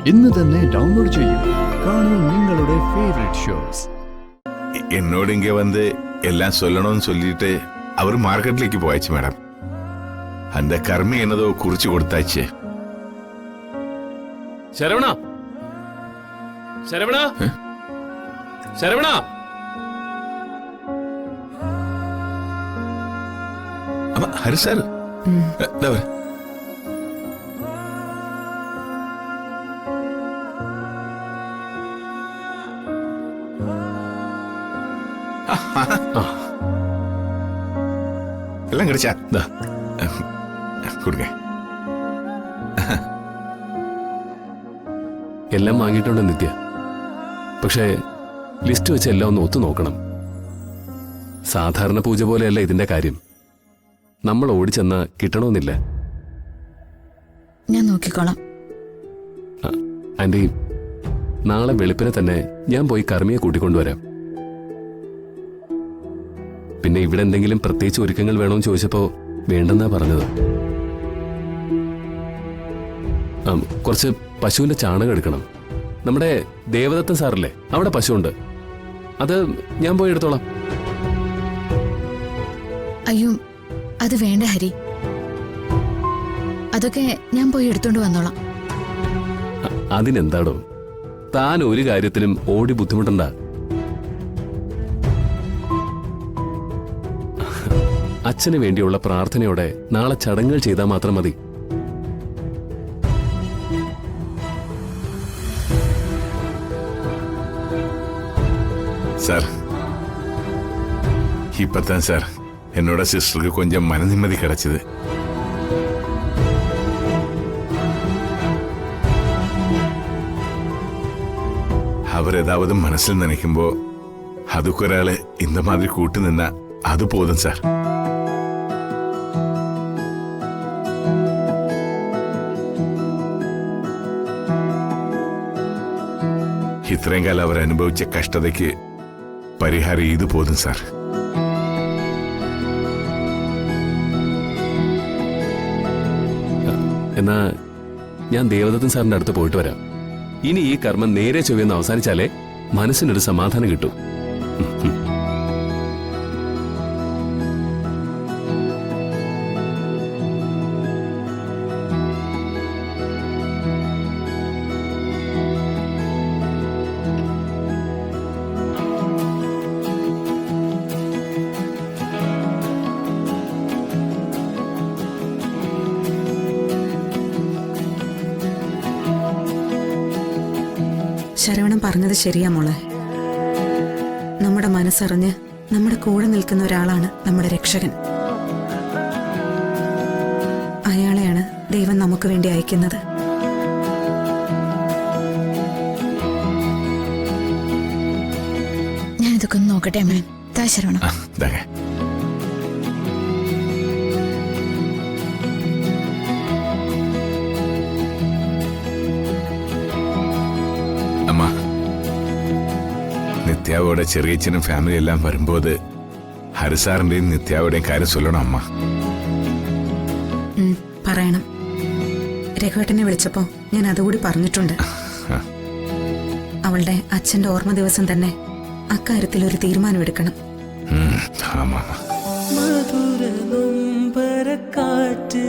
ഇന്ന് തന്നെ ഡൗൺലോഡ് ചെയ്യൂ. കാണൂ നിങ്ങളുടെ ഫേവറേറ്റ് ഷോസ്. എന്നോട് ഇങ്ങ വന്ന് എല്ലാം சொல்லணும்னு சொல்லிட்டு അവർ മാർക്കറ്റിലേക്ക് പോയച്ചു മാഡം. அந்த കർമ്മി എന്നതോ കുറിച്ച് കൊടുത്താച്ചേ. ശരവണ, ശരവണ, ശരവണ. ഹരി സാർ എല്ലാം കിടച്ചാ കൊടുക്ക. എല്ലാം വാങ്ങിയിട്ടുണ്ട് നിത്യ. പക്ഷേ ലിസ്റ്റ് വെച്ച് എല്ലാം ഒന്ന് ഒത്തു നോക്കണം. സാധാരണ പൂജ പോലെയല്ല ഇതിന്റെ കാര്യം. നമ്മൾ ഓടിച്ചെന്ന കിട്ടണമെന്നില്ല. ഞാൻ നോക്കിക്കോളാം. ആന്റി, നാളെ വെളുപ്പിനെ തന്നെ ഞാൻ പോയി കർമ്മിയെ കൂട്ടിക്കൊണ്ടുവരാം. പിന്നെ ഇവിടെ എന്തെങ്കിലും പ്രത്യേകിച്ച് ഒരുക്കങ്ങൾ വേണമെന്ന് ചോദിച്ചപ്പോ വേണ്ടെന്നാ പറഞ്ഞത്. കുറച്ച് പശുവിന്റെ ചാണകം എടുക്കണം. നമ്മുടെ ദേവദത്തൻ സാറില്ലേ, അവിടെ പശുവുണ്ട്. അത് ഞാൻ പോയി എടുത്തോളാം. അയ്യോ, അത് വേണ്ട ഹരി. അതൊക്കെ ഞാൻ പോയി എടുത്തോണ്ട് വന്നോളാം. അതിനെന്താടോ, താൻ ഒരു കാര്യത്തിലും ഓടി ബുദ്ധിമുട്ടണ്ട. അച്ഛന് വേണ്ടിയുള്ള പ്രാർത്ഥനയോടെ നാളെ ചടങ്ങുകൾ ചെയ്താൽ മാത്രം മതി. സാർ, இப்பதான் சார் என்னோட சிஸ்டருக்கு கொஞ்சம் மன நிம்மதி கிடைச்சது. அவர் ஏதாவது மனசில் நினைக்கும்போ அதுக்கு ஒரு ஆளு இந்த மாதிரி கூட்டு நின்னா அது போதும் சார். ഇത്രയും കാലം അവർ അനുഭവിച്ച കഷ്ടതയ്ക്ക് പരിഹാരം ഇത് പോതും സാർ. എന്നാ ഞാൻ ദേവദത്തൻ സാറിന്റെ അടുത്ത് പോയിട്ട് വരാം. ഇനി ഈ കർമ്മം നേരെ ചൊവ്വെന്ന് അവസാനിച്ചാലേ മനസ്സിനൊരു സമാധാനം കിട്ടും. ശരവണൻ പറഞ്ഞത് ശരിയാ മോളെ. നമ്മുടെ മനസ്സറിഞ്ഞ് നമ്മുടെ കൂടെ നിൽക്കുന്ന ഒരാളാണ് നമ്മുടെ രക്ഷകൻ. അയാളെയാണ് ദൈവം നമുക്ക് വേണ്ടി അയക്കുന്നത്. ഞാൻ ഇതൊക്കെ ഒന്ന് നോക്കട്ടെ അമ്മ. താ ശരവണ. നിത്യാവോടെ ചെറിയച്ഛനും ഫാമിലി എല്ലാം വരുമ്പോൾ ഹരിസാറിന്റെയും നിത്യാവുടെയും കാര്യം சொல்லணும் അമ്മ. പറയണം. രഘുവേട്ടനെ വിളിച്ചപ്പോ ഞാൻ അതുകൂടി പറഞ്ഞിട്ടുണ്ട്. അവളുടെ അച്ഛന്റെ ഓർമ്മ ദിവസം തന്നെ അക്കാര്യത്തിൽ ഒരു തീരുമാനമെടുക്കണം. ആമാ. മധുര നൊമ്പരക്കാറ്റ്